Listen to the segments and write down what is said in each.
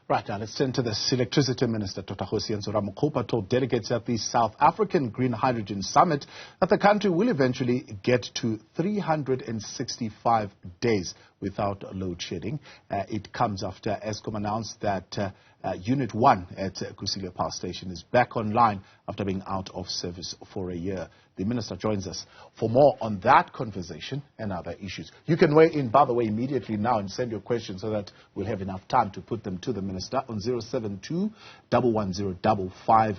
Right, now let's turn to this. Electricity Minister Dr Kgosientsho Ramokgopa told delegates at the South African Green Hydrogen Summit that the country will eventually get to 365 days without load shedding. It comes after Eskom announced that Unit 1 at Kusile Power Station is back online after being out of service for a year. The Minister joins us for more on that conversation and other issues. You can weigh in, by the way, immediately now and send your questions so that we'll have enough time to put them to the Minister on 072-110-5584,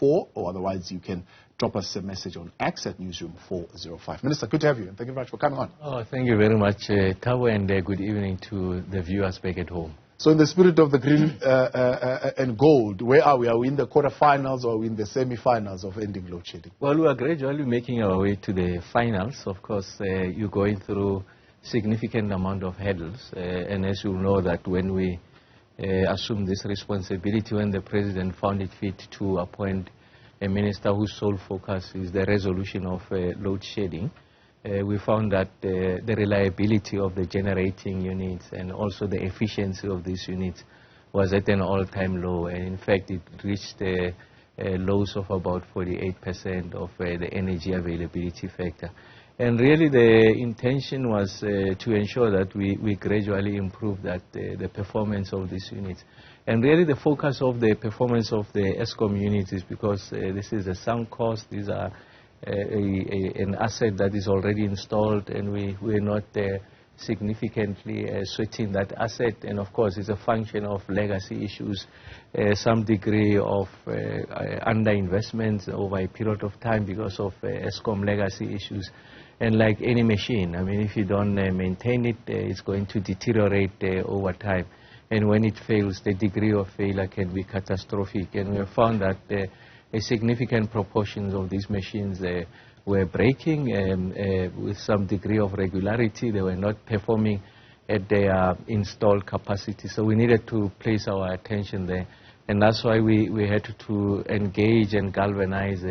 or otherwise you can drop us a message on X at Newzroom 405. Minister, good to have you, and thank you very much for coming on. Oh, thank you very much, Thabo, and good evening to the viewers back at home. So in the spirit of the green and gold, where are we? Are we in the quarterfinals or are we in the semi-finals of ending load shedding? Well, we are gradually making our way to the finals. Of course, you're going through significant amount of hurdles. And as you know that when we assumed this responsibility, when the President found it fit to appoint a minister whose sole focus is the resolution of load shedding, we found that the reliability of the generating units and also the efficiency of these units was at an all-time low. And in fact, it reached lows of about 48% of the energy availability factor. And really the intention was to ensure that we gradually improve that the performance of these units. And really the focus of the performance of the Eskom units is because this is a sunk cost. These are an asset that is already installed, and we're not significantly sweating that asset. And of course, it's a function of legacy issues, some degree of underinvestments over a period of time because of Eskom legacy issues. And like any machine, I mean, if you don't maintain it, it's going to deteriorate over time. And when it fails, the degree of failure can be catastrophic. And we have found that a significant proportion of these machines were breaking with some degree of regularity. They were not performing at their installed capacity. So we needed to place our attention there. And that's why we had to engage and galvanize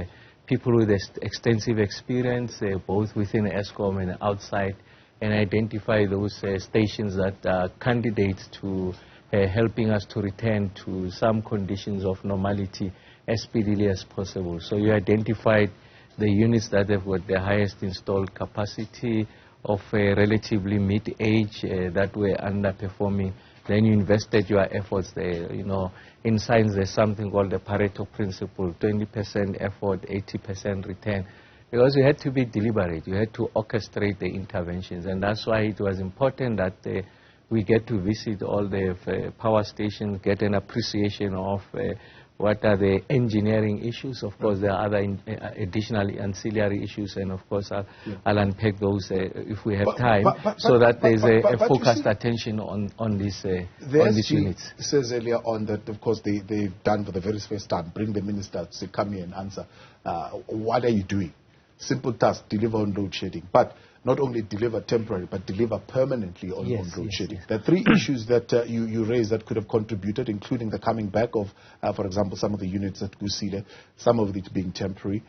people with extensive experience, both within Eskom and outside, and identify those stations that are candidates to helping us to return to some conditions of normality as speedily as possible. So you identified the units that have got the highest installed capacity of a relatively mid-age that were underperforming. Then you invested your efforts there. You know, in science there's something called the Pareto principle, 20% effort, 80% return. Because you had to be deliberate, you had to orchestrate the interventions, and that's why it was important that we get to visit all the power stations, get an appreciation of what are the engineering issues. Of course, there are other additional ancillary issues, and of course, I'll unpack those if we have time, so that there's a focused attention on these units. It says earlier on that, of course, they've done for the very first time, bring the minister to come here and answer. What are you doing? Simple task, deliver on load shedding. But not only deliver temporary, but deliver permanently on load shedding. There are three issues that you raised that could have contributed, including the coming back of, for example, some of the units at Kusile, some of it being temporary.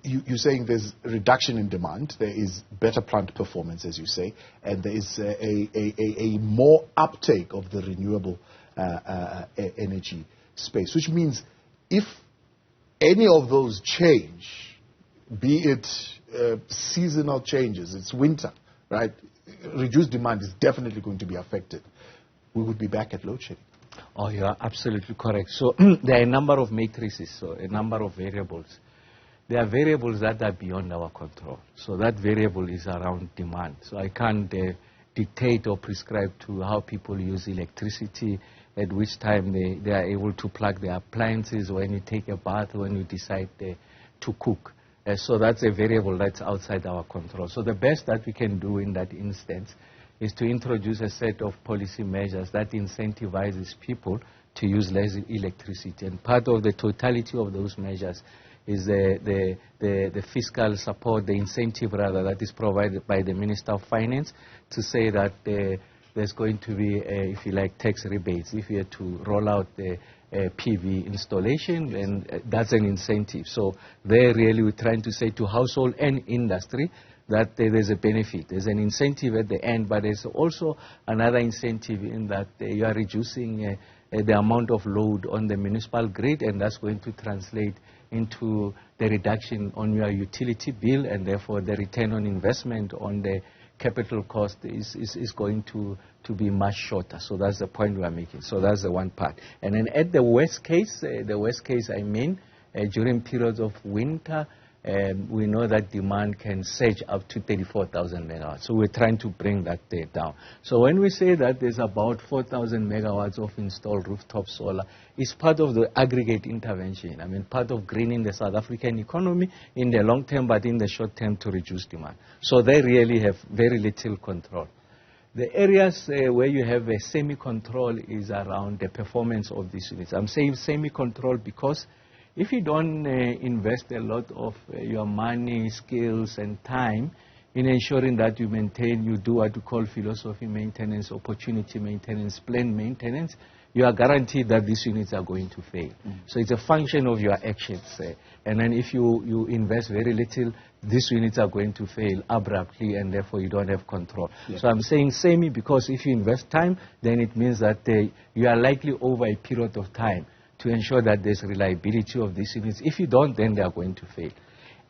You're saying there's a reduction in demand, there is better plant performance, as you say, and there is a more uptake of the renewable energy space, which means if any of those change, be it seasonal changes, it's winter, right? Reduced demand is definitely going to be affected. We would be back at load shedding. Oh, you are absolutely correct. So there are a number of matrices, so a number of variables. There are variables that are beyond our control. So that variable is around demand. So I can't dictate or prescribe to how people use electricity, at which time they are able to plug their appliances, when you take a bath, when you decide to cook. So that's a variable that's outside our control. So the best that we can do in that instance is to introduce a set of policy measures that incentivizes people to use less electricity. And part of the totality of those measures is the fiscal support, the incentive rather, that is provided by the Minister of Finance to say that there's going to be, if you like, tax rebates if you had to roll out the PV installation, and that's an incentive. So there really we're trying to say to household and industry that there's a benefit. There's an incentive at the end, but there's also another incentive in that you are reducing the amount of load on the municipal grid, and that's going to translate into the reduction on your utility bill, and therefore the return on investment on the capital cost is going to be much shorter. So that's the point we are making. So that's the one part. And then at the worst case, I mean, during periods of winter, we know that demand can surge up to 34,000 megawatts. So we're trying to bring that down. So when we say that there's about 4,000 megawatts of installed rooftop solar, it's part of the aggregate intervention. I mean, part of greening the South African economy in the long term, but in the short term to reduce demand. So they really have very little control. The areas where you have a semi-control is around the performance of these units. I'm saying semi-control because if you don't invest a lot of your money, skills, and time in ensuring that you maintain, you do what we call philosophy maintenance, opportunity maintenance, plan maintenance, you are guaranteed that these units are going to fail. So it's a function of your actions. And then if you invest very little, these units are going to fail abruptly, and therefore you don't have control. Yeah. So I'm saying semi because if you invest time, then it means that you are likely over a period of time to ensure that there's reliability of these units. If you don't, then they are going to fail.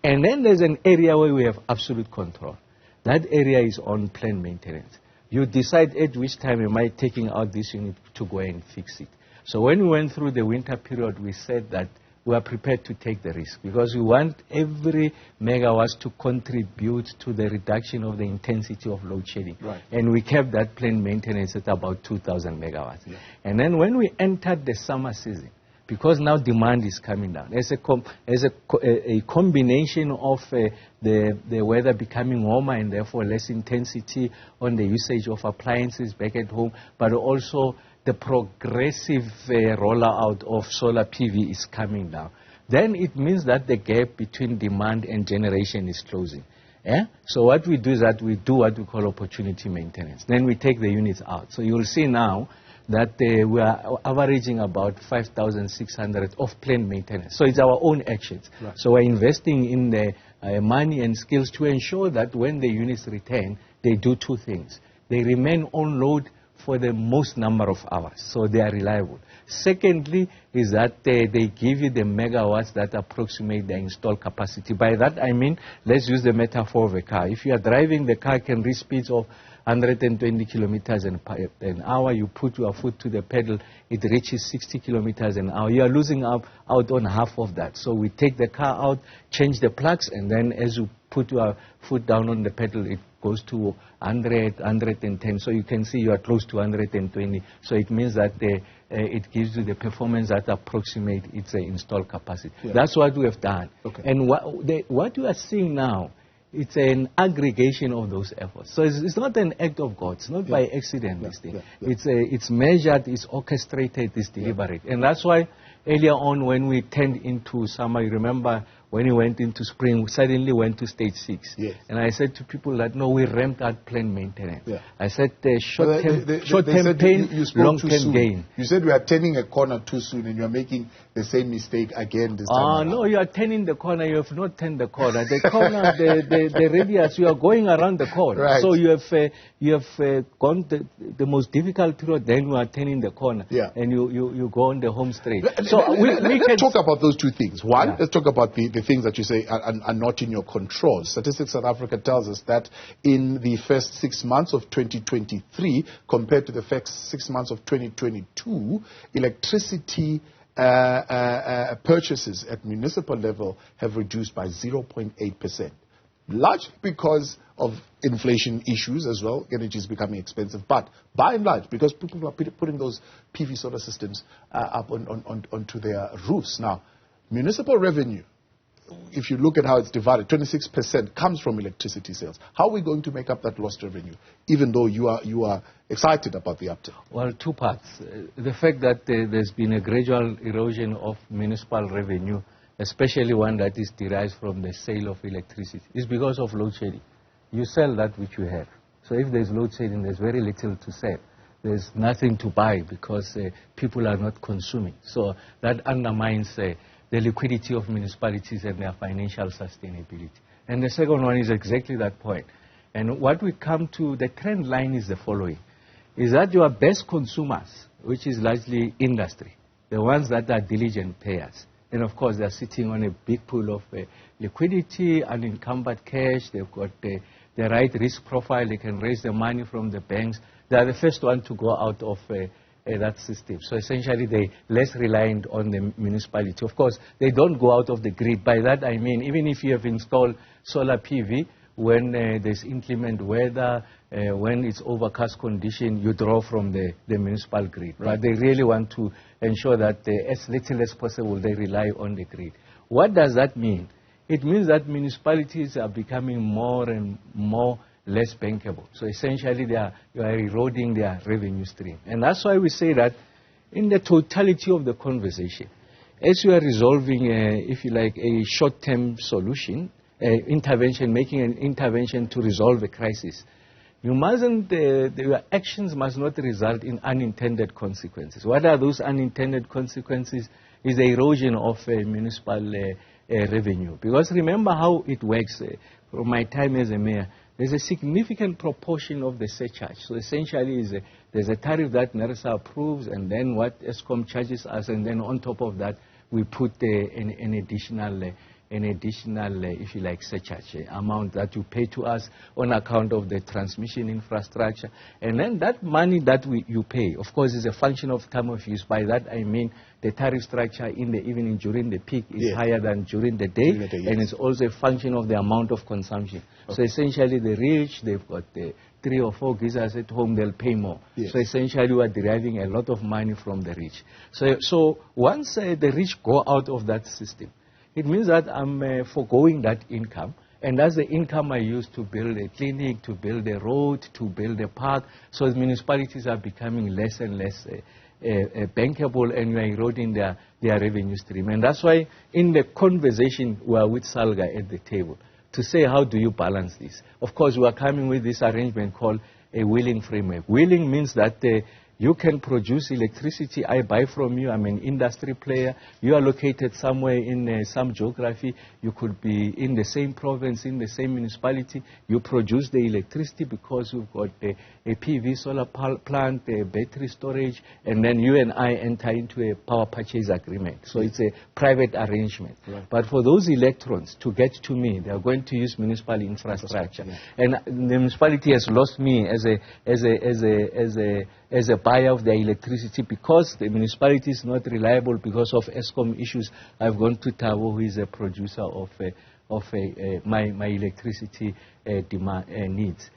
And then there's an area where we have absolute control. That area is on planned maintenance. You decide at which time am I taking out this unit to go and fix it. So when we went through the winter period, we said that we are prepared to take the risk because we want every megawatt to contribute to the reduction of the intensity of load shedding. Right. And we kept that planned maintenance at about 2,000 megawatts. Yeah. And then when we entered the summer season, because now demand is coming down, as a combination of the weather becoming warmer and therefore less intensity on the usage of appliances back at home, but also the progressive rollout of solar PV is coming down. Then it means that the gap between demand and generation is closing. Yeah? So what we do is that we do what we call opportunity maintenance. Then we take the units out. So you will see now that we are averaging about 5,600 of planned maintenance. So it's our own actions. Right. So we're investing in the money and skills to ensure that when the units return, they do two things. They remain on load for the most number of hours, so they are reliable. Secondly is that they give you the megawatts that approximate the installed capacity. By that I mean, let's use the metaphor of a car. If you are driving, the car can reach speeds of 120 kilometers an hour. You put your foot to the pedal, it reaches 60 kilometers an hour. You are losing out on half of that. So we take the car out, change the plugs, and then as you put your foot down on the pedal, it goes to 100, 110. So you can see you are close to 120. So it means that it gives you the performance that approximates its installed capacity. Yeah. That's what we have done. Okay. And what you are seeing now, it's an aggregation of those efforts. So it's not an act of God. It's not by accident, this thing. It's measured, it's orchestrated, it's deliberate. And that's why earlier on when we turned into summer, you remember when we went into spring, we suddenly went to stage 6. Yes. And I said to people that, no, we ramped out planned maintenance. Yeah. I said short-term pain, long-term gain. You said we are turning a corner too soon and you are making the same mistake again this time. No, you are turning the corner. You have not turned the corner. The corner, the radius, you are going around the corner. Right. So you have gone the most difficult period, then you are turning the corner. Yeah. And you go on the home straight. So we can talk about those two things. One, let's talk about the things that you say are not in your control. Statistics South Africa tells us that in the first 6 months of 2023 compared to the first 6 months of 2022, electricity purchases at municipal level have reduced by 0.8%. Largely because of inflation issues as well. Energy is becoming expensive. But by and large, because people are putting those PV solar systems up onto their roofs. Now, municipal revenue, if you look at how it's divided, 26% comes from electricity sales. How are we going to make up that lost revenue, even though you are excited about the uptick? Well, two parts. The fact that there's been a gradual erosion of municipal revenue, especially one that is derived from the sale of electricity, is because of load shedding. You sell that which you have. So if there's load shedding, there's very little to sell. There's nothing to buy because people are not consuming. So that undermines the liquidity of municipalities and their financial sustainability. And the second one is exactly that point. And what we come to, the trend line is the following, is that your best consumers, which is largely industry, the ones that are diligent payers, and of course they're sitting on a big pool of liquidity, unencumbered cash, they've got the right risk profile, they can raise the money from the banks, they are the first one to go out of that system. So essentially they're less reliant on the municipality. Of course, they don't go out of the grid. By that I mean, even if you have installed solar PV, when there's inclement weather, when it's overcast condition, you draw from the municipal grid. Right. But they really want to ensure that as little as possible they rely on the grid. What does that mean? It means that municipalities are becoming more and more less bankable. So essentially you are eroding their revenue stream. And that's why we say that in the totality of the conversation, as you are resolving, if you like, a short-term solution, intervention, making an intervention to resolve a crisis, you mustn't, your actions must not result in unintended consequences. What are those unintended consequences? Is the erosion of municipal revenue. Because remember how it works. From my time as a mayor, there's a significant proportion of the surcharge. So essentially, there's a tariff that NERSA approves, and then what Eskom charges us, and then on top of that, we put an additional, if you like, surcharge amount that you pay to us on account of the transmission infrastructure. And then that money that you pay, of course, is a function of time of use. By that I mean the tariff structure in the evening during the peak is higher than during the day, and it's also a function of the amount of consumption. Okay. So essentially the rich, they've got 3 or 4 geysers at home, they'll pay more. Yes. So essentially we are deriving a lot of money from the rich. So once the rich go out of that system, it means that I'm foregoing that income, and that's the income I use to build a clinic, to build a road, to build a park. So the municipalities are becoming less and less bankable, and we are eroding their revenue stream. And that's why in the conversation we are with SALGA at the table to say, how do you balance this? Of course, we are coming with this arrangement called a wheeling framework. Wheeling means that you can produce electricity, I buy from you, I'm an industry player, you are located somewhere in some geography, you could be in the same province, in the same municipality, you produce the electricity because you've got a PV solar plant, a battery storage, and then you and I enter into a power purchase agreement. So it's a private arrangement. Right. But for those electrons to get to me, they are going to use municipal infrastructure. Yeah. And the municipality has lost me as a buyer of their electricity because the municipality is not reliable because of Eskom issues. I've gone to Thabo, who is a producer of my electricity demand needs.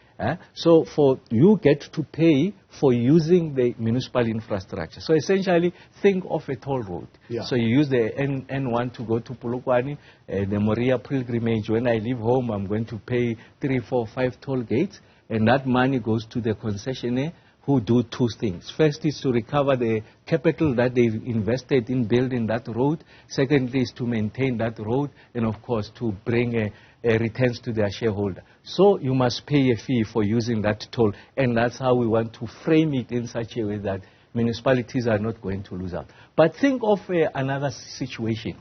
So you get to pay for using the municipal infrastructure. So essentially, think of a toll road. Yeah. So you use the N1 to go to Polokwane, the Moria pilgrimage. When I leave home, I'm going to pay 3, 4, 5 toll gates, and that money goes to the concessionaire, who do 2 things. First is to recover the capital that they've invested in building that road. Secondly is to maintain that road, and of course to bring returns to their shareholder. So you must pay a fee for using that toll, and that's how we want to frame it in such a way that municipalities are not going to lose out. But think of another situation.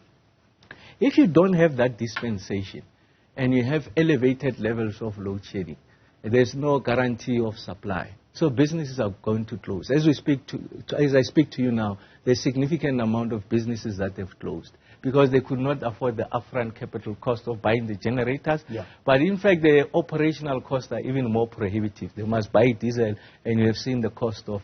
If you don't have that dispensation, and you have elevated levels of load shedding, there's no guarantee of supply. So businesses are going to close. As I speak to you now, there's a significant amount of businesses that have closed because they could not afford the upfront capital cost of buying the generators. Yeah. But in fact, the operational costs are even more prohibitive. They must buy diesel, and you have seen the cost of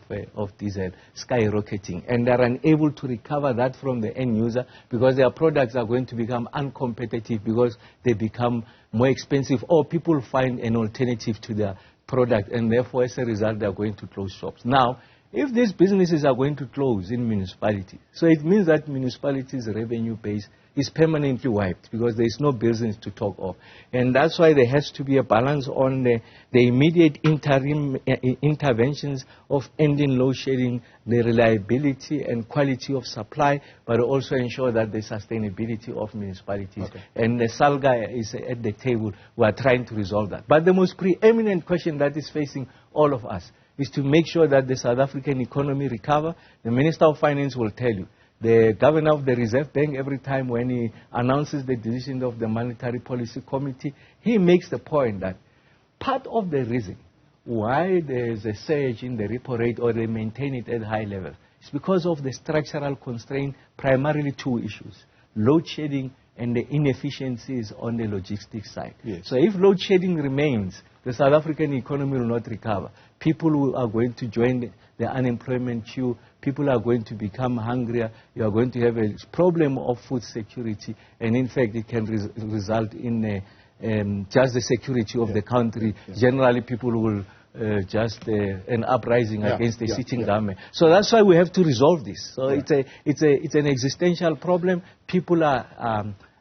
diesel skyrocketing. And they're unable to recover that from the end user because their products are going to become uncompetitive because they become more expensive, or people find an alternative to their product, and therefore, as a result, they are going to close shops. Now, if these businesses are going to close in municipalities, so it means that municipalities' revenue base is permanently wiped because there is no business to talk of. And that's why there has to be a balance on the immediate interim interventions of ending load shedding, the reliability and quality of supply, but also ensure that the sustainability of municipalities. Okay. And the SALGA is at the table. We are trying to resolve that. But the most preeminent question that is facing all of us is to make sure that the South African economy recover. The Minister of Finance will tell you The governor of the Reserve Bank, every time when he announces the decision of the Monetary Policy Committee, he makes the point that part of the reason why there is a surge in the repo rate or they maintain it at high level is because of the structural constraint, primarily two issues: load shedding and the inefficiencies on the logistics side. Yes. So if load shedding remains, the South African economy will not recover. People are going to join the unemployment queue. People are going to become hungrier. You are going to have a problem of food security. And in fact, it can result in just the security of the country. Generally, people will just an uprising against the sitting government. So that's why we have to resolve this. So it's an existential problem. People are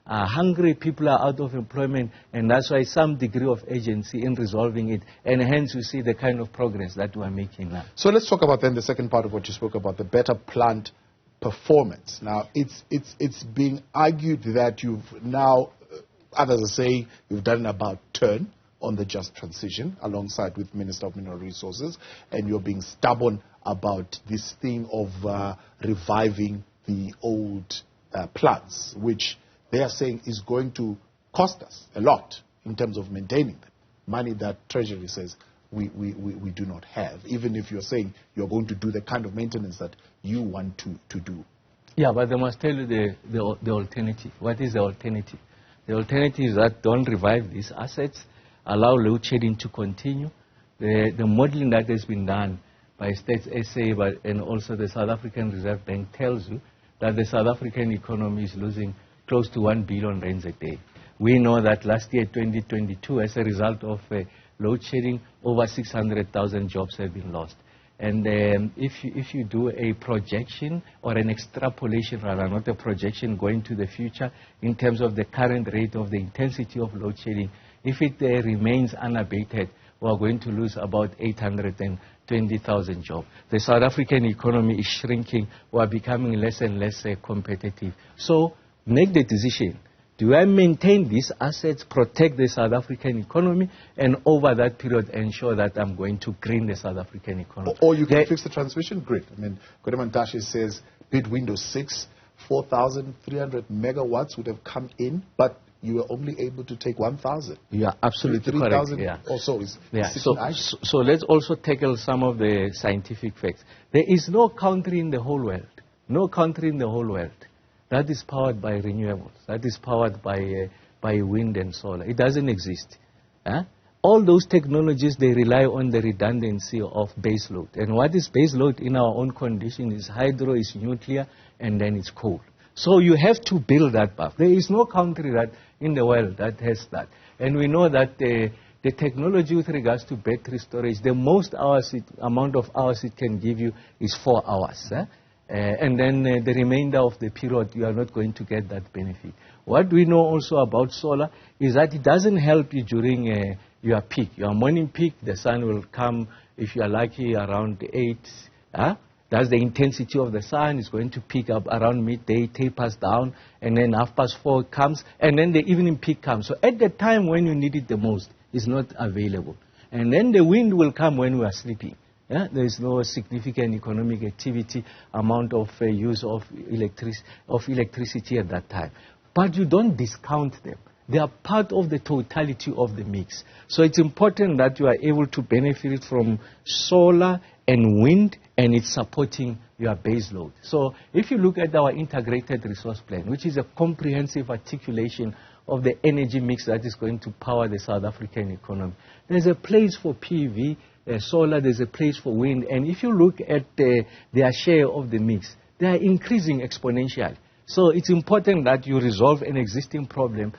hungry, people are out of employment, and that's why some degree of agency in resolving it, and hence you see the kind of progress that we are making now. So let's talk about then the second part of what you spoke about, the better plant performance. Now, it's being argued that you've now, others are saying you've done an about turn on the just transition alongside with Minister of Mineral Resources, and you're being stubborn about this thing of reviving the old plants, which they are saying is going to cost us a lot in terms of maintaining them. Money that Treasury says we do not have, even if you're saying you're going to do the kind of maintenance that you want to do. Yeah, but they must tell you the alternative. What is the alternative? The alternative is that don't revive these assets, allow load shedding to continue. The modeling that has been done by States SA and also the South African Reserve Bank tells you that the South African economy is losing close to 1 billion rands a day. We know that last year, 2022, as a result of load shedding, over 600,000 jobs have been lost. And if you do a projection or an extrapolation, rather, not a projection going to the future, in terms of the current rate of the intensity of load shedding, if it remains unabated, we are going to lose about 820,000 jobs. The South African economy is shrinking. We are becoming less and less competitive. So make the decision. Do I maintain these assets, protect the South African economy, and over that period ensure that I'm going to green the South African economy? Or you can fix the transmission grid. I mean, Godemantashe says bid Windows 6, 4,300 megawatts would have come in, but you were only able to take 1,000. Yeah, absolutely 3, correct. 3,000 or so is so let's also tackle some of the scientific facts. There is no country in the whole world, that is powered by renewables, that is powered by wind and solar. It doesn't exist. All those technologies, they rely on the redundancy of base load. And what is base load in our own condition is hydro, is nuclear, and then it's coal. So you have to build that back. There is no country that in the world that has that. And we know that the technology with regards to battery storage, the most amount of hours it can give you is 4 hours. And then the remainder of the period, you are not going to get that benefit. What we know also about solar is that it doesn't help you during your peak. Your morning peak, the sun will come, if you are lucky, around 8. That's the intensity of the sun. It's going to peak up around midday, tapers down, and then 4:30 comes, and then the evening peak comes. So at the time when you need it the most, it's not available. And then the wind will come when we are sleeping. There is no significant economic activity, amount of use of electricity at that time. But you don't discount them. They are part of the totality of the mix. So it's important that you are able to benefit from solar and wind, and it's supporting your base load. So if you look at our integrated resource plan, which is a comprehensive articulation of the energy mix that is going to power the South African economy, there's a place for PV, solar, there's a place for wind, and if you look at their share of the mix, they are increasing exponentially. So it's important that you resolve an existing problem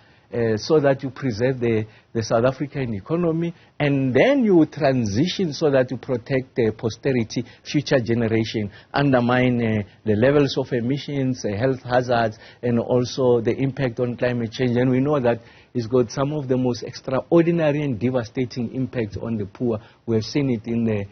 so that you preserve the South African economy, and then you transition so that you protect posterity, future generation, undermine the levels of emissions, health hazards, and also the impact on climate change. And we know that it's got some of the most extraordinary and devastating impacts on the poor. We have seen it in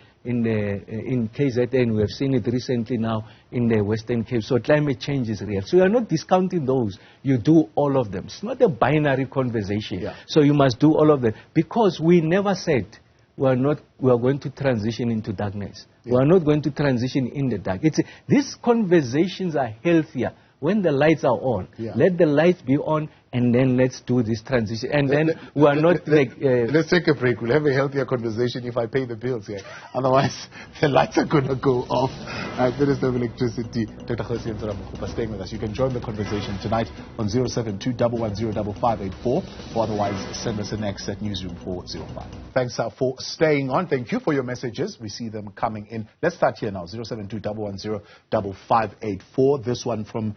KZN, we have seen it recently now in the Western Cape. So climate change is real. So you are not discounting those. You do all of them. It's not a binary conversation. So you must do all of them. Because we never said we are going to transition into darkness. We are not going to transition in the dark. These conversations are healthier when the lights are on. Let the lights be on, and then let's do this transition. And then we are not like... let's take a break. We'll have a healthier conversation if I pay the bills here. Otherwise, the lights are going to go off. Minister of Electricity, Dr Kgosientsho Ramokgopa, staying with us. You can join the conversation tonight on 072-110-5584, or otherwise send us an X at Newzroom 405. Thanks for staying on. Thank you for your messages. We see them coming in. Let's start here now. 072-110-5584. This one from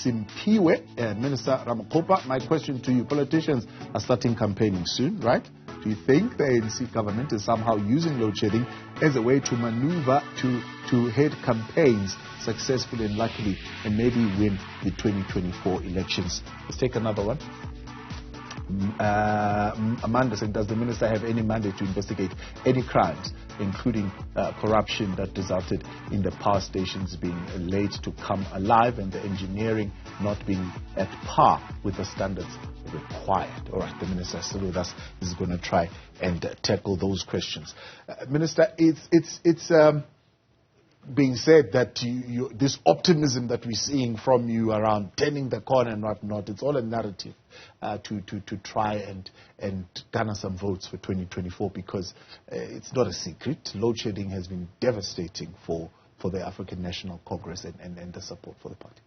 Simpiwe, Minister Ramokgopa. My question to you, politicians are starting campaigning soon, right? Do you think the ANC government is somehow using load shedding as a way to maneuver to head campaigns successfully and luckily and maybe win the 2024 elections? Let's take another one. Amanda said, does the minister have any mandate to investigate any crimes, including corruption that resulted in the power stations being late to come alive and the engineering not being at par with the standards required? All right, the minister is still with us. He's going to try and tackle those questions. Minister, it's being said that this optimism that we're seeing from you around turning the corner and whatnot, it's all a narrative to try and garner some votes for 2024, because it's not a secret. Load shedding has been devastating for the African National Congress and the support for the party.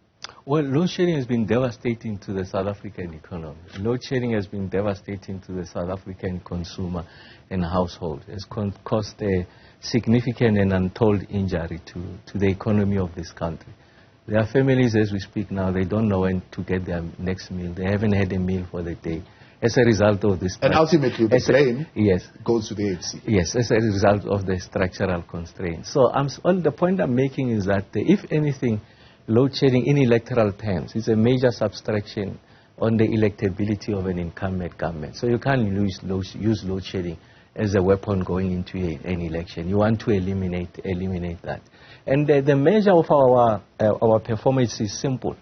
Well, load shedding has been devastating to the South African economy. Load shedding has been devastating to the South African consumer and household. It's caused a significant and untold injury to the economy of this country. There are families, as we speak now, they don't know when to get their next meal. They haven't had a meal for the day as a result of this. And ultimately, the blame goes to the ANC. Yes, as a result of the structural constraints. So the point I'm making is that if anything, load shedding in electoral terms is a major subtraction on the electability of an incumbent government. So you can't use load shedding as a weapon going into an election. You want to eliminate that. And the measure of our performance is simple.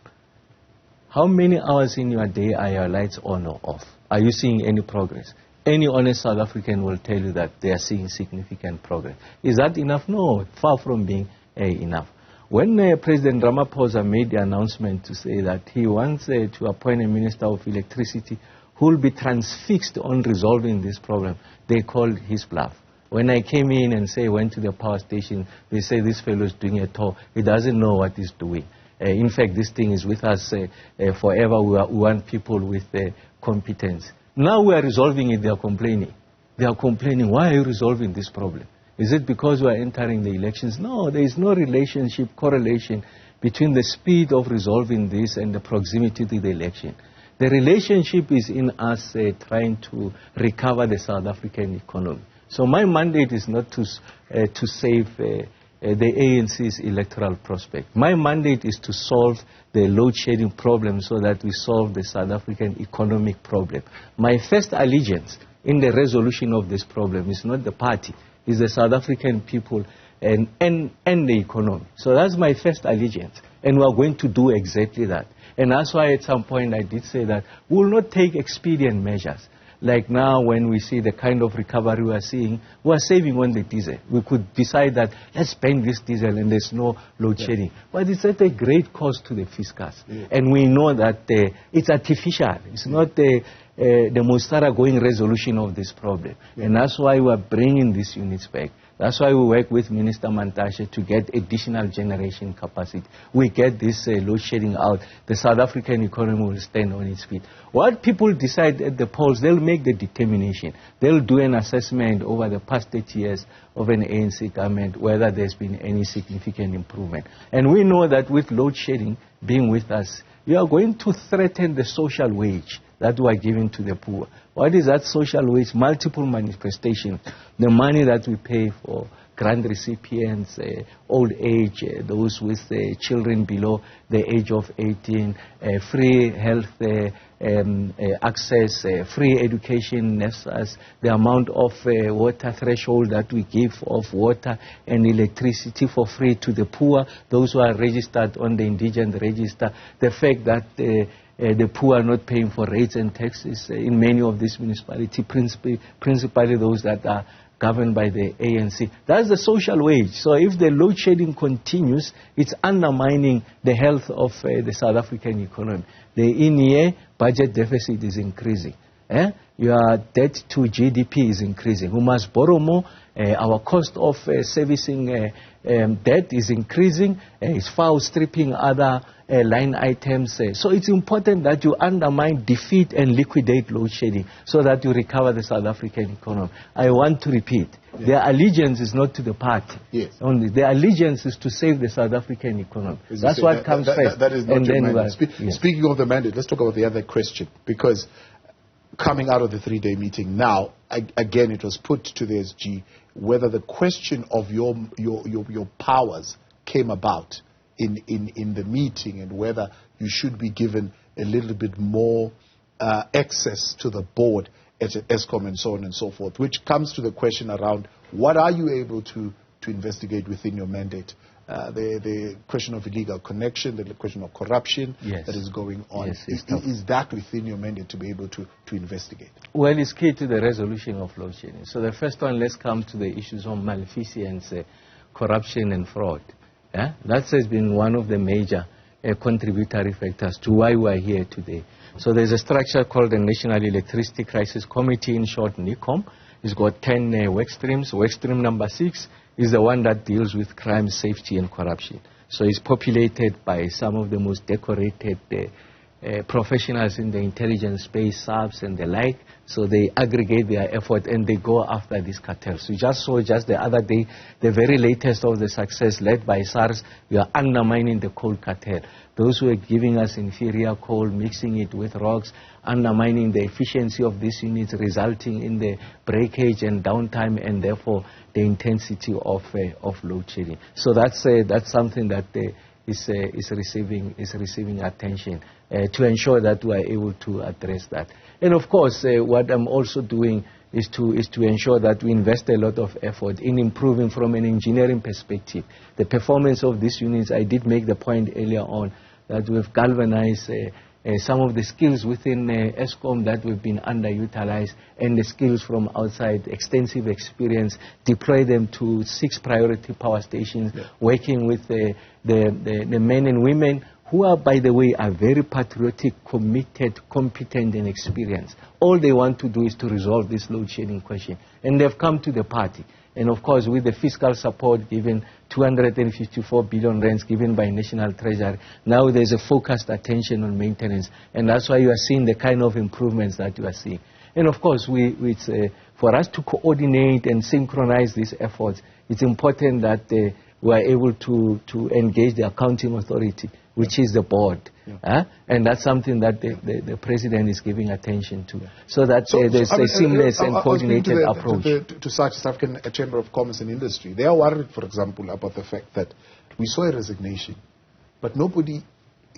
How many hours in your day are your lights on or off? Are you seeing any progress? Any honest South African will tell you that they are seeing significant progress. Is that enough? No, far from being enough. When President Ramaphosa made the announcement to say that he wants to appoint a Minister of Electricity who will be transfixed on resolving this problem, they called his bluff. When I came in and went to the power station, they say this fellow is doing a tour. He doesn't know what he's doing. In fact, this thing is with us forever. We want people with competence. Now we are resolving it, they are complaining. They are complaining, why are you resolving this problem? Is it because we are entering the elections? No, there is no correlation between the speed of resolving this and the proximity to the election. The relationship is in us trying to recover the South African economy. So my mandate is not to save the ANC's electoral prospect. My mandate is to solve the load shedding problem so that we solve the South African economic problem. My first allegiance in the resolution of this problem is not the party, it's the South African people and the economy. So that's my first allegiance, and we are going to do exactly that. And that's why at some point I did say that we will not take expedient measures. Like now, when we see the kind of recovery we are seeing, we are saving on the diesel. We could decide that let's ban this diesel and there's no load shedding. But it's at a great cost to the fiscus. And we know that it's artificial. It's not the most thoroughgoing resolution of this problem. And that's why we are bringing these units back. That's why we work with Minister Mantashe to get additional generation capacity. We get this load shedding out. The South African economy will stand on its feet. What people decide at the polls, they'll make the determination. They'll do an assessment over the past 30 years of an ANC government, whether there's been any significant improvement. And we know that with load shedding being with us, you are going to threaten the social wage that we are giving to the poor. What is that social wage? Multiple manifestations. The money that we pay for grant recipients, old age, those with children below the age of 18, free health access, free education, nurses, the amount of water threshold that we give of water and electricity for free to the poor, those who are registered on the indigent register, the fact that the poor are not paying for rates and taxes in many of these municipalities, principally those that are governed by the ANC. That's the social wage. So if the load shedding continues, it's undermining the health of the South African economy. The in-year budget deficit is increasing. Your debt to GDP is increasing. We must borrow more. Our cost of servicing debt is increasing. It's far outstripping other line items. So it's important that you undermine, defeat and liquidate load shedding so that you recover the South African economy. I want to repeat, their allegiance is not to the party. Yes. Only their allegiance is to save the South African economy. That's what comes first. That is not your mandate. Speaking of the mandate, let's talk about the other question, because coming out of the 3-day meeting now, again, it was put to the SG whether the question of your powers came about in the meeting and whether you should be given a little bit more access to the board at Eskom and so on and so forth, which comes to the question around what are you able to investigate within your mandate. The question of illegal connection, the question of corruption that is going on. Yes, is that within your mandate to be able to investigate? Well, it's key to the resolution of load shedding. So the first one, let's come to the issues of maleficence, corruption and fraud. That has been one of the major contributory factors to why we are here today. So there's a structure called the National Electricity Crisis Committee, in short NECOM. It's got 10 work streams. Work stream number 6 is the one that deals with crime, safety and corruption. So it's populated by some of the most decorated professionals in the intelligence space, SARS and the like. So they aggregate their effort and they go after these cartels. We just saw just the other day, the very latest of the success led by SARS, we are undermining the coal cartel. Those who are giving us inferior coal, mixing it with rocks, undermining the efficiency of these units, resulting in the breakage and downtime and therefore the intensity of load shedding. So that's something that is receiving attention to ensure that we are able to address that. And of course, what I'm also doing is to ensure that we invest a lot of effort in improving from an engineering perspective the performance of these units. I did make the point earlier on that we've galvanized some of the skills within Eskom that we've been underutilized, and the skills from outside, extensive experience, deploy them to 6 priority power stations, working with the men and women who are, by the way, are very patriotic, committed, competent and experienced. All they want to do is to resolve this load shedding question. And they've come to the party. And of course, with the fiscal support given, 254 billion rands given by National Treasury, now there's a focused attention on maintenance. And that's why you are seeing the kind of improvements that you are seeing. And of course, for us to coordinate and synchronize these efforts, it's important that we are able to engage the accounting authority, which is the board. And that's something that the President is giving attention to. So that there's a seamless and coordinated approach. To South African Chamber of Commerce and Industry, they are worried, for example, about the fact that we saw a resignation, but nobody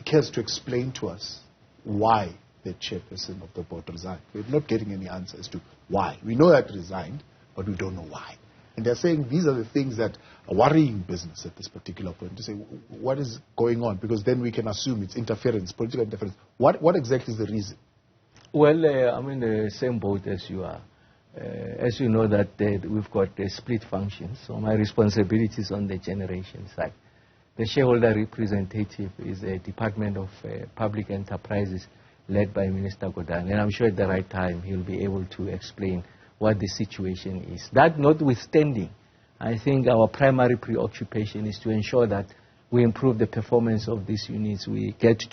cares to explain to us why the chairperson of the board resigned. We're not getting any answer as to why. We know that he resigned, but we don't know why. And they're saying these are the things that are worrying business at this particular point, to say what is going on, because then we can assume it's interference, political interference. What exactly is the reason? Well, I'm in the same boat as you are. As you know that we've got split functions, so my responsibility is on the generation side. The shareholder representative is a Department of Public Enterprises led by Minister Godani, and I'm sure at the right time he'll be able to explain what the situation is. That notwithstanding, I think our primary preoccupation is to ensure that we improve the performance of these units. We get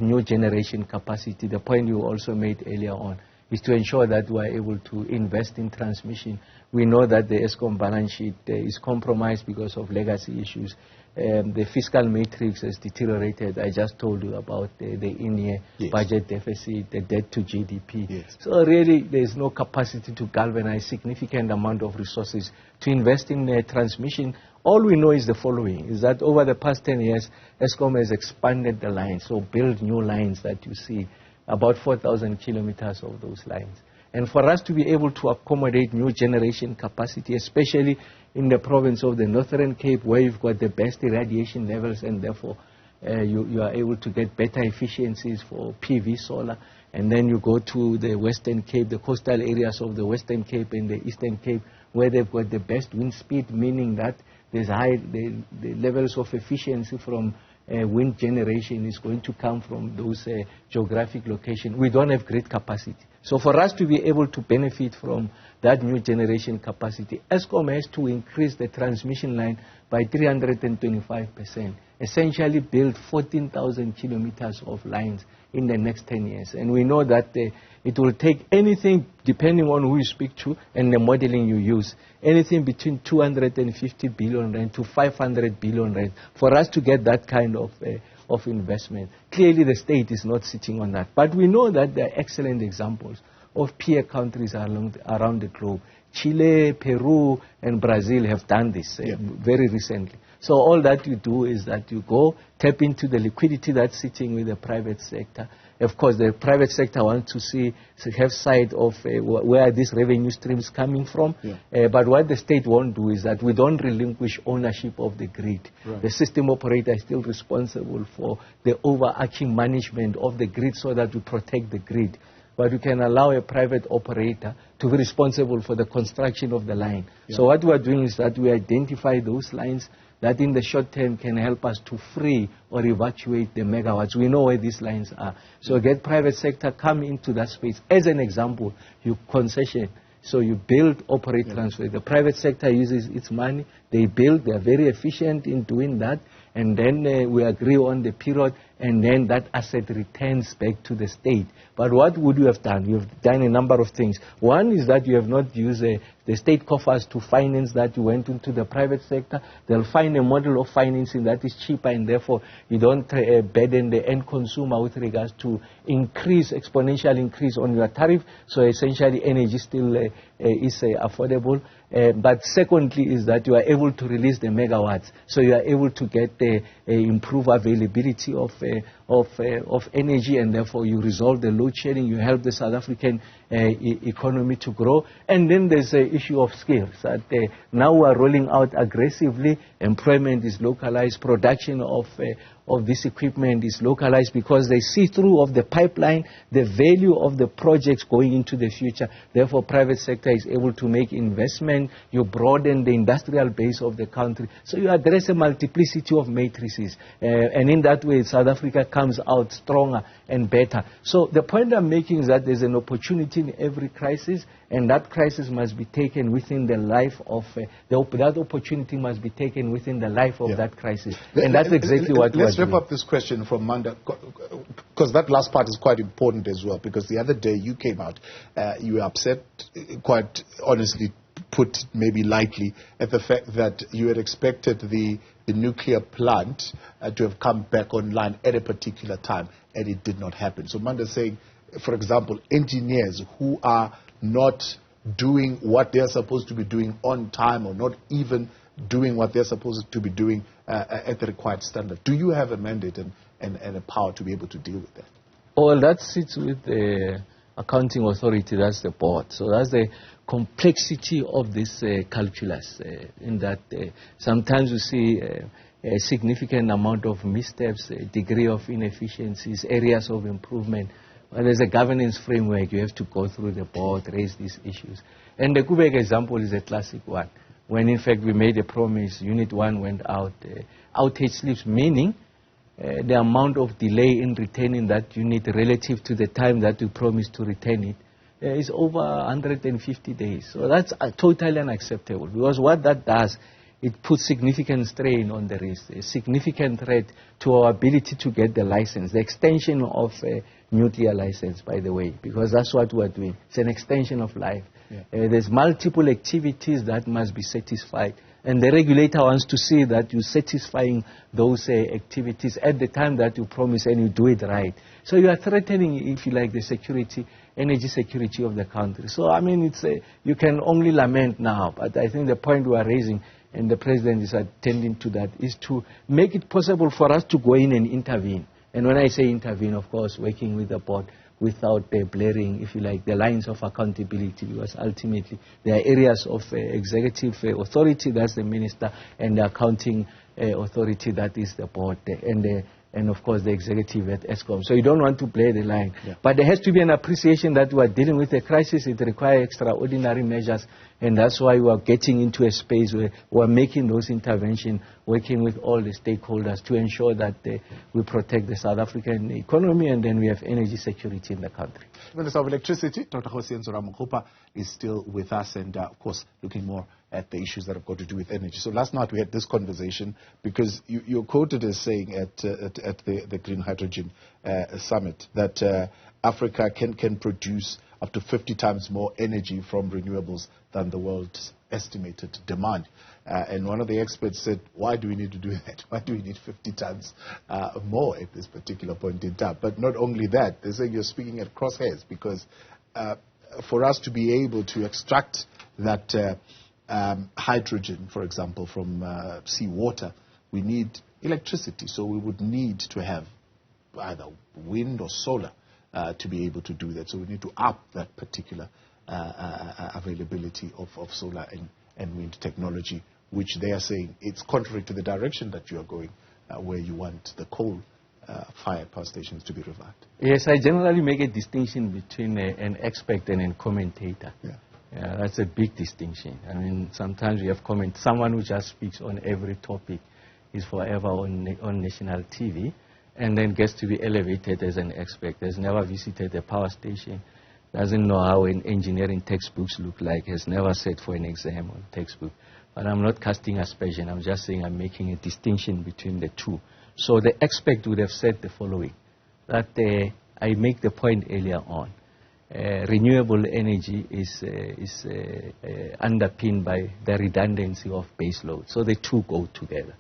new generation capacity. The point you also made earlier on is to ensure that we are able to invest in transmission. We know that the Eskom balance sheet is compromised because of legacy issues. The fiscal matrix has deteriorated. I just told you about the in-year budget deficit, the debt to GDP. So really, there's no capacity to galvanize significant amount of resources to invest in transmission. All we know is the following, is that over the past 10 years, Eskom has expanded the lines, so built new lines that you see, about 4,000 kilometers of those lines. And for us to be able to accommodate new generation capacity, especially in the province of the Northern Cape, where you've got the best irradiation levels, and therefore you are able to get better efficiencies for PV solar. And then you go to the Western Cape, the coastal areas of the Western Cape and the Eastern Cape, where they've got the best wind speed, meaning that there's the levels of efficiency from wind generation is going to come from those geographic locations. We don't have grid capacity. So for us to be able to benefit from that new generation capacity, Eskom has to increase the transmission line by 325%, essentially build 14,000 kilometers of lines in the next 10 years. And we know that it will take anything, depending on who you speak to and the modeling you use, anything between 250 billion rand to 500 billion rand for us to get that kind of investment. Clearly the state is not sitting on that. But we know that there are excellent examples of peer countries around the globe. Chile, Peru, and Brazil have done this very recently. So all that you do is that you go tap into the liquidity that's sitting with the private sector. Of course, the private sector wants to have sight of where are these revenue streams coming from. But what the state won't do is that we don't relinquish ownership of the grid. Right. The system operator is still responsible for the overarching management of the grid so that we protect the grid. But we can allow a private operator to be responsible for the construction of the line. So what we are doing is that we identify those lines that in the short term can help us to free or evacuate the megawatts. We know where these lines are. So get private sector come into that space. As an example, you concession. So you build, operate, transfer. The private sector uses its money. They build. They are very efficient in doing that. And then we agree on the period, and then that asset returns back to the state. But what would you have done? You have done a number of things. One is that you have not used the state coffers to finance that. You went into the private sector. They'll find a model of financing that is cheaper, and therefore you don't burden the end consumer with regards to exponential increase on your tariff. So essentially energy still is affordable. But secondly is that you are able to release the megawatts. So you are able to get improve availability of energy, and therefore you resolve the load shedding, you help the South African economy to grow. And then there's the issue of skills. That now we are rolling out aggressively. Employment is localized. Production of this equipment is localized because they see through of the pipeline the value of the projects going into the future. Therefore, private sector is able to make investment. You broaden the industrial base of the country. So you address a multiplicity of matrices. And in that way, South Africa comes out stronger and better. So the point I'm making is that there's an opportunity in every crisis, and that crisis must be taken within the life of, that opportunity must be taken within the life of that crisis. And that's exactly what we're doing. Let's wrap up this question from Manda, because that last part is quite important as well, because the other day you came out, you were upset, quite honestly put maybe lightly, at the fact that you had expected the nuclear plant to have come back online at a particular time, and it did not happen. So Manda's saying, for example, engineers who are not doing what they're supposed to be doing on time, or not even doing what they're supposed to be doing at the required standard. Do you have a mandate and a power to be able to deal with that? Well, that sits with the accounting authority, that's the board. So that's the complexity of this calculus, in that sometimes you see a significant amount of missteps, a degree of inefficiencies, areas of improvement. Well, there's a governance framework. You have to go through the board, raise these issues. And the Kubek example is a classic one. When in fact we made a promise, Unit 1 went out, outage slips, meaning the amount of delay in retaining that unit relative to the time that we promised to retain it is over 150 days. So that's totally unacceptable, because what that does, it puts significant strain on the risk, a significant threat to our ability to get the license, the extension of nuclear license, by the way, because that's what we're doing. It's an extension of life. There's multiple activities that must be satisfied, and the regulator wants to see that you're satisfying those activities at the time that you promise, and you do it right. So you are threatening, if you like, the security, energy security of the country. So, I mean, you can only lament now, but I think the point we are raising, and the President is attending to that, is to make it possible for us to go in and intervene. And when I say intervene, of course, working with the board without blurring, if you like, the lines of accountability, because ultimately there are areas of executive authority, that's the minister, and the accounting authority that is the board and of course the executive at Eskom. So you don't want to play the line. Yeah. But there has to be an appreciation that we are dealing with a crisis. It requires extraordinary measures, and that's why we are getting into a space where we are making those interventions, working with all the stakeholders to ensure that we protect the South African economy, and then we have energy security in the country. Minister of Electricity, Dr Kgosientsho Ramokgopa, is still with us, and of course looking more at the issues that have got to do with energy. So last night we had this conversation because you're quoted as saying at the Green Hydrogen Summit that Africa can produce up to 50 times more energy from renewables than the world's estimated demand. And one of the experts said, why do we need to do that? Why do we need 50 tons more at this particular point in time? But not only that, they say you're speaking at crosshairs because for us to be able to extract that hydrogen, for example, from seawater, we need electricity. So we would need to have either wind or solar to be able to do that. So we need to up that particular availability of solar and wind technology, which they are saying it's contrary to the direction that you are going, where you want the coal-fired power stations to be revived. Yes, I generally make a distinction between an expert and a commentator. Yeah. Yeah, that's a big distinction. I mean, sometimes we have someone who just speaks on every topic is forever on national TV and then gets to be elevated as an expert. Has never visited a power station, doesn't know how engineering textbooks look like, has never sat for an exam on textbook. But I'm not casting aspersion. I'm just saying I'm making a distinction between the two. So the expert would have said the following, that I make the point earlier on. Renewable energy is underpinned by the redundancy of base load. So the two go together.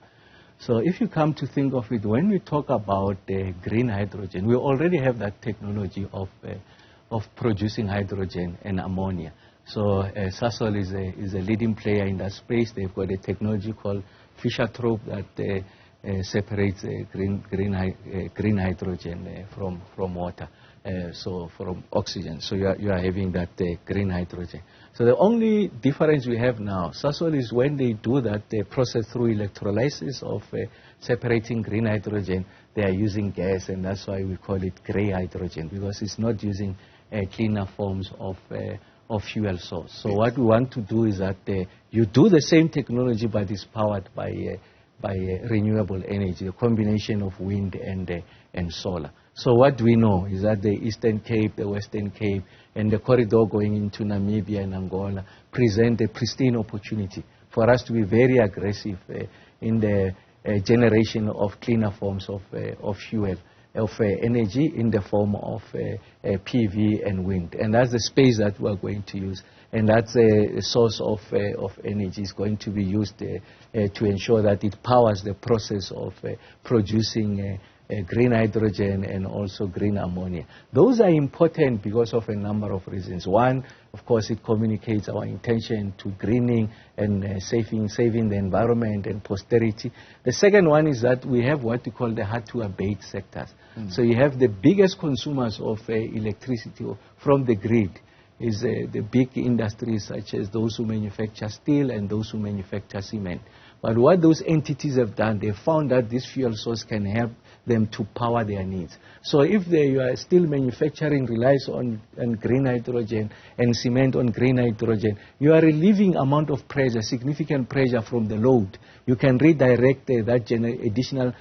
So if you come to think of it, when we talk about green hydrogen, we already have that technology of producing hydrogen and ammonia. So Sasol is a leading player in that space. They've got a technology called Fischer-Tropsch that separates green hydrogen from water. So from oxygen, so you are having that green hydrogen. So the only difference we have now, Sasol, is when they do that process through electrolysis of separating green hydrogen, they are using gas, and that's why we call it grey hydrogen, because it's not using cleaner forms of fuel source. So what we want to do is that you do the same technology, but it's powered by renewable energy, a combination of wind and solar. So what we know is that the Eastern Cape, the Western Cape, and the corridor going into Namibia and Angola present a pristine opportunity for us to be very aggressive in the generation of cleaner forms of fuel, of energy in the form of PV and wind. And that's the space that we are going to use. And that's a source of energy is going to be used to ensure that it powers the process of producing green hydrogen and also green ammonia. Those are important because of a number of reasons. One, of course, it communicates our intention to greening and saving the environment and posterity. The second one is that we have what we call the hard-to-abate sectors. So you have the biggest consumers of electricity from the grid is the big industries such as those who manufacture steel and those who manufacture cement. But what those entities have done, they found that this fuel source can help them to power their needs. So if your steel manufacturing relies on green hydrogen and cement on green hydrogen, you are relieving amount of pressure, significant pressure from the load. You can redirect that additional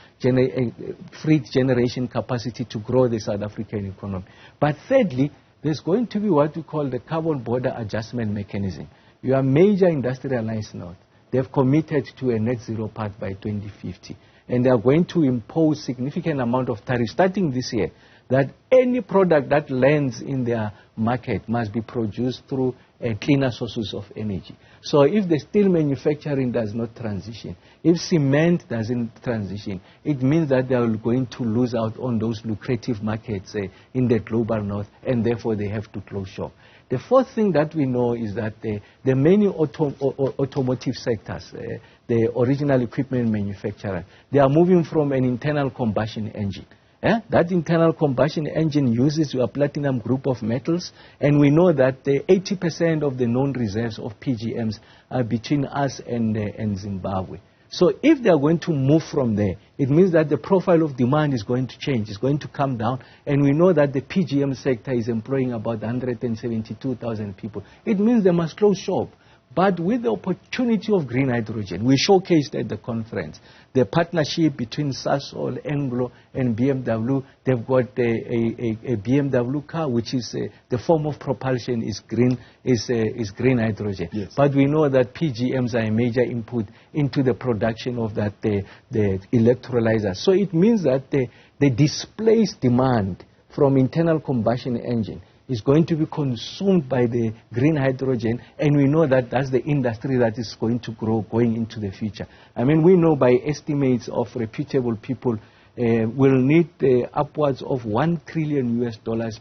free generation capacity to grow the South African economy. But thirdly, there's going to be what we call the carbon border adjustment mechanism. Your major industrialized north, they've committed to a net zero path by 2050. And they are going to impose significant amount of tariffs starting this year, that any product that lands in their market must be produced through cleaner sources of energy. So if the steel manufacturing does not transition, if cement doesn't transition, it means that they are going to lose out on those lucrative markets in the global north, and therefore they have to close shop. The fourth thing that we know is that the many automotive sectors, the original equipment manufacturers, they are moving from an internal combustion engine. That internal combustion engine uses a platinum group of metals, and we know that 80% of the known reserves of PGMs are between us and Zimbabwe. So if they are going to move from there, it means that the profile of demand is going to change, it's going to come down, and we know that the PGM sector is employing about 172,000 people. It means they must close shop. But with the opportunity of green hydrogen, we showcased at the conference the partnership between Sasol, Anglo, and BMW. They've got a BMW car, which is the form of propulsion is green hydrogen. Yes. But we know that PGMs are a major input into the production of that the electrolyzer. So it means that the displaced demand from internal combustion engine is going to be consumed by the green hydrogen, and we know that that's the industry that is going to grow going into the future. I mean, we know by estimates of reputable people, we'll need upwards of $1 trillion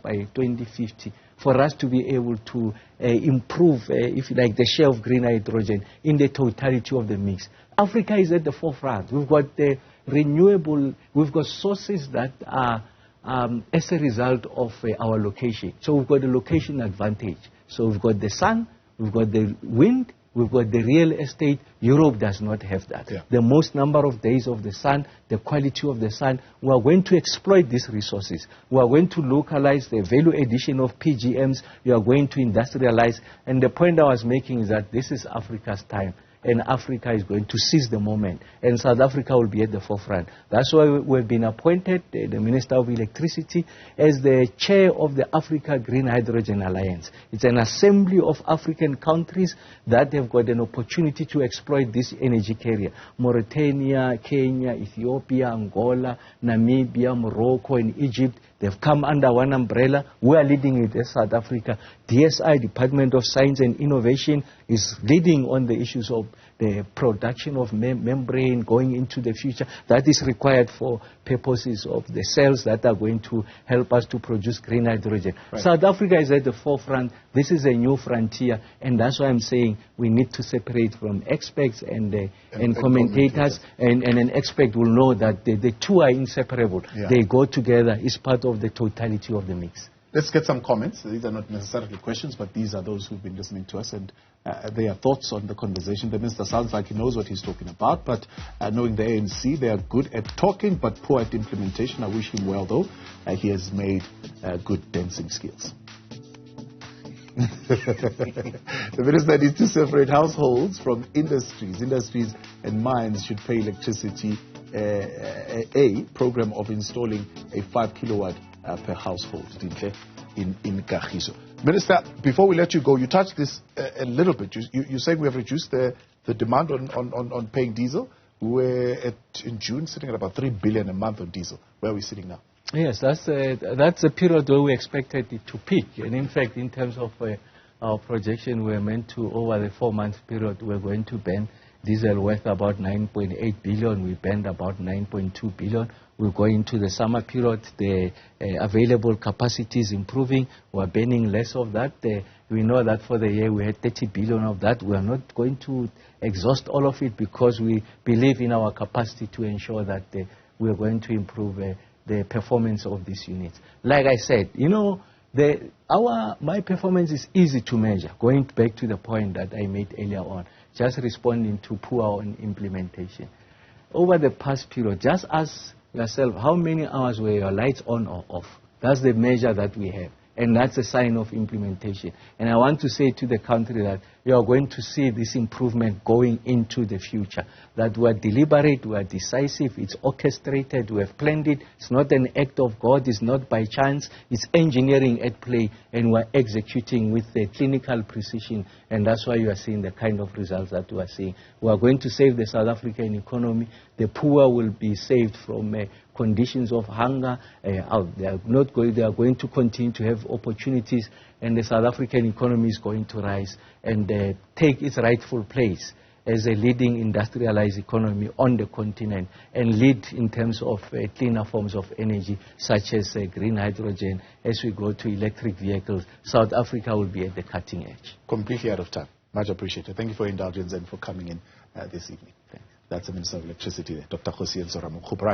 by 2050 for us to be able to improve, if you like, the share of green hydrogen in the totality of the mix. Africa is at the forefront. We've got the renewable, we've got sources that are as a result of our location. So we've got a location advantage. So we've got the sun, we've got the wind, we've got the real estate. Europe does not have that. Yeah. The most number of days of the sun, the quality of the sun. We are going to exploit these resources. We are going to localize the value addition of PGMs. We are going to industrialize. And the point I was making is that this is Africa's time. And Africa is going to seize the moment. And South Africa will be at the forefront. That's why we've been appointed, the Minister of Electricity, as the chair of the Africa Green Hydrogen Alliance. It's an assembly of African countries that have got an opportunity to exploit this energy carrier. Mauritania, Kenya, Ethiopia, Angola, Namibia, Morocco, and Egypt. They've come under one umbrella. We are leading it as South Africa. DSI, Department of Science and Innovation, is leading on the issues of the production of membrane going into the future. That is required for purposes of the cells that are going to help us to produce green hydrogen. Right. South Africa is at the forefront. This is a new frontier, and that's why I'm saying we need to separate from experts and commentators, and an expert will know that the two are inseparable. Yeah. They go together. It's part of the totality of the mix. Let's get some comments. These are not necessarily questions, but these are those who've been listening to us, and their thoughts on the conversation. The minister sounds like he knows what he's talking about, but knowing the ANC, they are good at talking but poor at implementation. I wish him well, though. He has made good dancing skills. The minister needs to separate households from industries. Industries and mines should pay electricity a program of installing a 5 kilowatt per household in Kagiso. Minister, before we let you go, you touched this a little bit. You said we have reduced the demand on paying diesel. We're in June sitting at about 3 billion a month on diesel. Where are we sitting now? Yes, that's a period where we expected it to peak. And in fact, in terms of our projection, we're meant to, over the 4-month period, we're going to ban diesel worth about 9.8 billion. We banned about 9.2 billion. We'll go into the summer period. The available capacity is improving. We're banning less of that. We know that for the year we had 30 billion of that. We are not going to exhaust all of it because we believe in our capacity to ensure that we are going to improve the performance of these units. Like I said, you know, my performance is easy to measure. Going back to the point that I made earlier on, just responding to poor implementation. Over the past period, just ask yourself, how many hours were your lights on or off? That's the measure that we have, and that's a sign of implementation. And I want to say to the country that you are going to see this improvement going into the future, that we are deliberate, we are decisive, it's orchestrated, we have planned it. It's not an act of God, it's not by chance, it's engineering at play, and we are executing with the clinical precision, and that's why you are seeing the kind of results that we are seeing. We are going to save the South African economy. The poor will be saved from conditions of hunger. They are going to continue to have opportunities, and the South African economy is going to rise and take its rightful place as a leading industrialized economy on the continent and lead in terms of cleaner forms of energy such as green hydrogen. As we go to electric vehicles, South Africa will be at the cutting edge. Completely out of time. Much appreciated. Thank you for your indulgence and for coming in this evening. Thanks. That's the Minister of Electricity, Dr. Kgosientsho Ramokgopa.